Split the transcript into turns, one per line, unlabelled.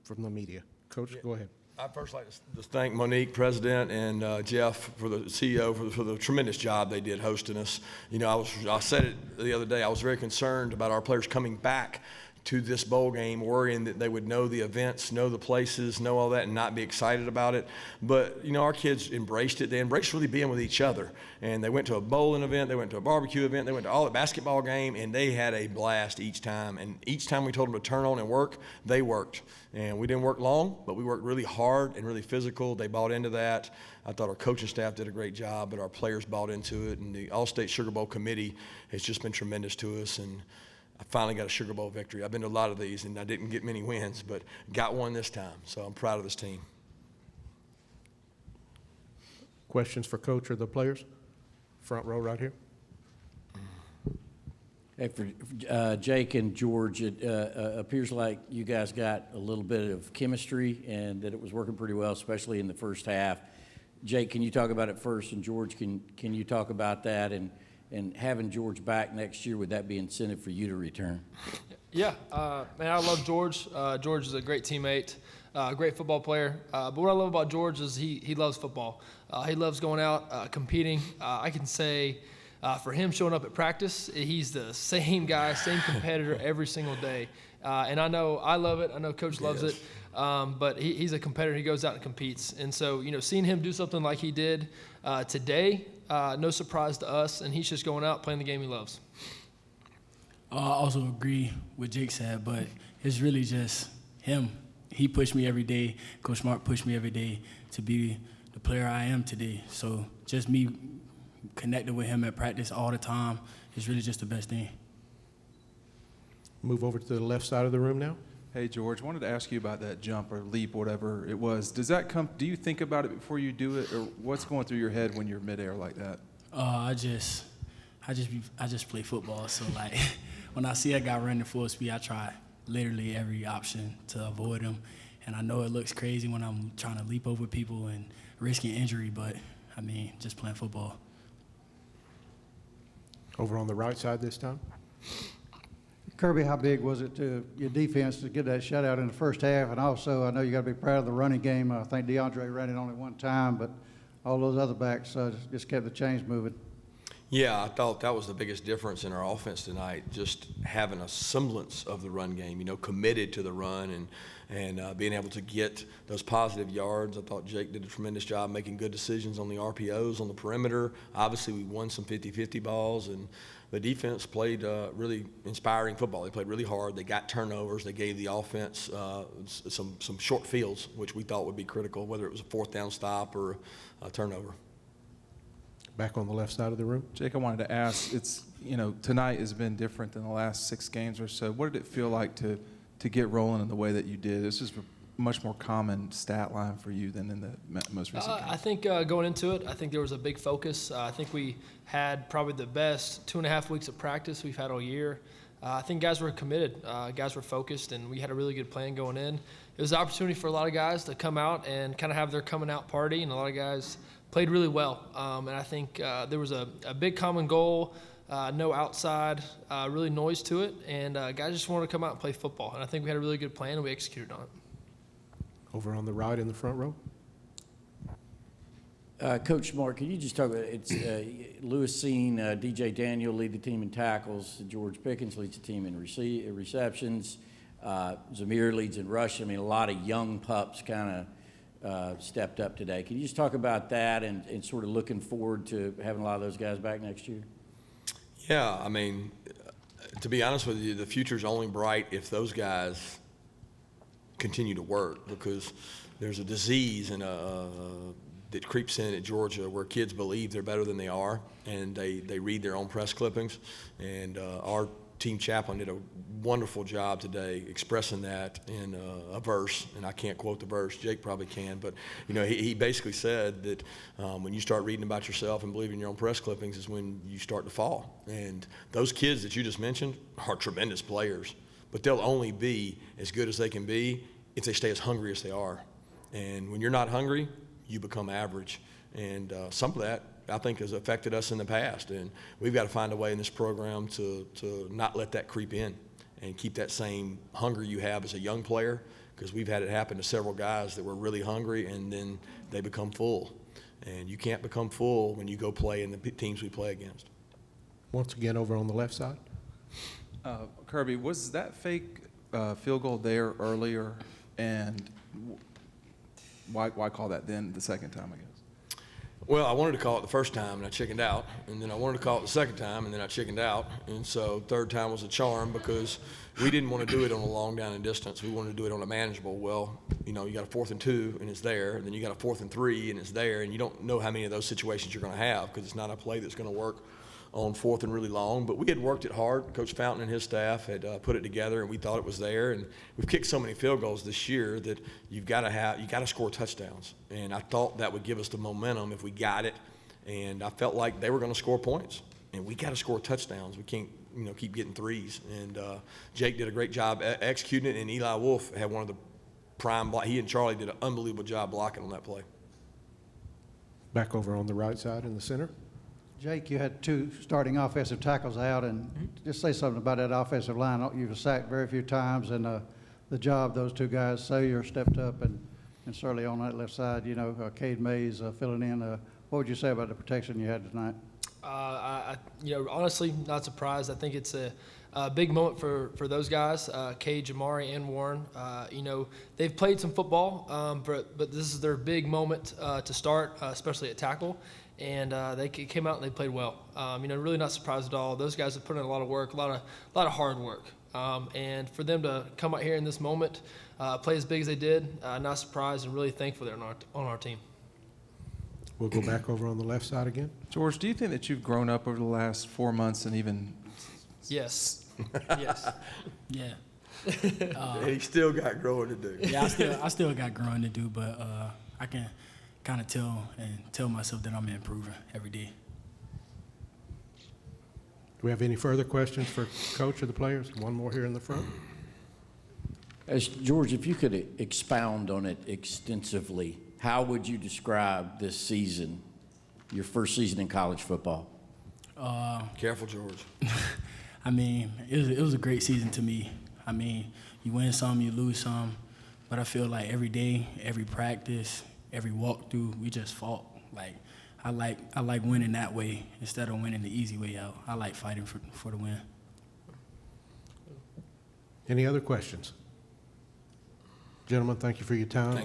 from the media. Coach, go ahead.
I'd first like to thank Monique, President, and Jeff, for the CEO, for the tremendous job they did hosting us. You know, I said it the other day, I was very concerned about our players coming back to this bowl game, worrying that they would know the events, know the places, know all that, and not be excited about it. But, you know, our kids embraced it. They embraced really being with each other. And they went to a bowling event, they went to a barbecue event, they went to all the basketball game, and they had a blast each time. And each time we told them to turn on and work, they worked. And we didn't work long, but we worked really hard and really physical. They bought into that. I thought our coaching staff did a great job, but our players bought into it. And the All-State Sugar Bowl committee has just been tremendous to us. And I finally got a Sugar Bowl victory. I've been to a lot of these, and I didn't get many wins, but got one this time. So I'm proud of this team.
Questions for Coach or the players? Front row right here.
Hey, for Jake and George, it appears like you guys got a little bit of chemistry and that it was working pretty well, especially in the first half. Jake, can you talk about it first? And George, can you talk about that? And having George back next year, would that be incentive for you to return?
Yeah, man, I love George. George is a great teammate, great football player. But what I love about George is he loves football. He loves going out, competing. I can say for him showing up at practice, he's the same guy, same competitor every single day. And I know I love it. I know Coach loves it. But he's a competitor. He goes out and competes. And so, you know, seeing him do something like he did today, no surprise to us. And he's just going out playing the game he loves.
I also agree with Jake said, but it's really just him. He pushed me every day. Coach Smart pushed me every day to be the player I am today. So just me connecting with him at practice all the time is really just the best thing.
Move over to the left side of the room now.
Hey, George, wanted to ask you about that jump or leap, whatever it was. Does that come, do you think about it before you do it, or what's going through your head when you're midair like that?
I just play football. So, like, when I see a guy running full speed, I try literally every option to avoid him. And I know it looks crazy when I'm trying to leap over people and risking injury, but, I mean, just playing football.
Over on the right side this time.
Kirby, how big was it to your defense to get that shutout in the first half? And also, I know you got to be proud of the running game. I think DeAndre ran it only one time, but all those other backs just kept the chains moving.
Yeah, I thought that was the biggest difference in our offense tonight, just having a semblance of the run game, you know, committed to the run and being able to get those positive yards. I thought Jake did a tremendous job making good decisions on the RPOs, on the perimeter. Obviously, we won some 50-50 balls, and the defense played really inspiring football. They played really hard. They got turnovers. They gave the offense some short fields, which we thought would be critical, whether it was a fourth down stop or a turnover.
Back on the left side of the room.
Jake, I wanted to ask, it's, you know, tonight has been different than the last 6 games or so. What did it feel like to get rolling in the way that you did? This is a much more common stat line for you than in the most recent games.
I think going into it, I think there was a big focus. I think we had probably the best 2.5 weeks of practice we've had all year. I think guys were committed, guys were focused, and we had a really good plan going in. It was an opportunity for a lot of guys to come out and kind of have their coming out party, and a lot of guys played really well. And I think there was a big common goal, no outside really noise to it, and guys just wanted to come out and play football. And I think we had a really good plan, and we executed on it.
Over on the right in the front row.
Coach Smart, can you just talk about it's Lewis Seen, DJ Daniel lead the team in tackles, George Pickens leads the team in receptions, Zamir leads in rush. I mean, a lot of young pups kind of stepped up today. Can you just talk about that and sort of looking forward to having a lot of those guys back next year?
Yeah, I mean, to be honest with you, the future's only bright if those guys continue to work, because there's a disease and that creeps in at Georgia where kids believe they're better than they are, and they read their own press clippings. And our team chaplain did a wonderful job today expressing that in a verse, and I can't quote the verse. Jake probably can, but you know, he basically said that when you start reading about yourself and believing your own press clippings is when you start to fall. And those kids that you just mentioned are tremendous players, but they'll only be as good as they can be if they stay as hungry as they are. And when you're not hungry, you become average. And some of that, I think, has affected us in the past. And we've got to find a way in this program to not let that creep in and keep that same hunger you have as a young player because we've had it happen to several guys that were really hungry and then they become full. And you can't become full when you go play in the teams we play against.
Once again, over on the left side.
Kirby, was that fake field goal there earlier, and why call that then the second time, I guess?
Well, I wanted to call it the first time, and I chickened out. And then I wanted to call it the second time, and then I chickened out. And so third time was a charm because we didn't want to do it on a long down and distance. We wanted to do it on a manageable. Well, you know, you got a 4th and 2, and it's there. And then you got a 4th and 3, and it's there. And you don't know how many of those situations you're going to have because it's not a play that's going to work on 4th and really long. But we had worked it hard. Coach Fountain and his staff had put it together, and we thought it was there. And we've kicked so many field goals this year that you got to score touchdowns. And I thought that would give us the momentum if we got it. And I felt like they were going to score points, and we got to score touchdowns. We can't, you know, keep getting threes. And Jake did a great job executing it, and Eli Wolf had one of the prime he and Charlie did an unbelievable job blocking on that play.
Back over on the right side in the center.
Jake, you had 2 starting offensive tackles out, and just say something about that offensive line. You've sacked very few times, and the job those 2 guys, Sawyer stepped up, and certainly on that left side, you know, Cade Mays filling in. What would you say about the protection you had tonight?
You know, honestly, not surprised. I think it's a big moment for those guys, Cade, Jamari, and Warren. You know, they've played some football, but this is their big moment to start, especially at tackle. And they came out and they played well. You know, really not surprised at all. Those guys have put in a lot of work, a lot of hard work. And for them to come out here in this moment, play as big as they did, not surprised and really thankful they're on our team.
We'll go back over on the left side again.
George, do you think that you've grown up over the last 4 months and even?
Yes. Yes.
Yeah.
And he still got growing to do.
Yeah, I still got growing to do, but I can kind of tell myself that I'm improving every day.
Do we have any further questions for Coach or the players? One more here in the front.
George, if you could expound on it extensively, how would you describe this season, your first season in college football?
Careful, George.
I mean, it was a great season to me. I mean, you win some, you lose some, but I feel like every day, every practice, every walkthrough, we just fought. Like I like winning that way instead of winning the easy way out. I like fighting for the win.
Any other questions? Gentlemen, thank you for your time.
Thanks.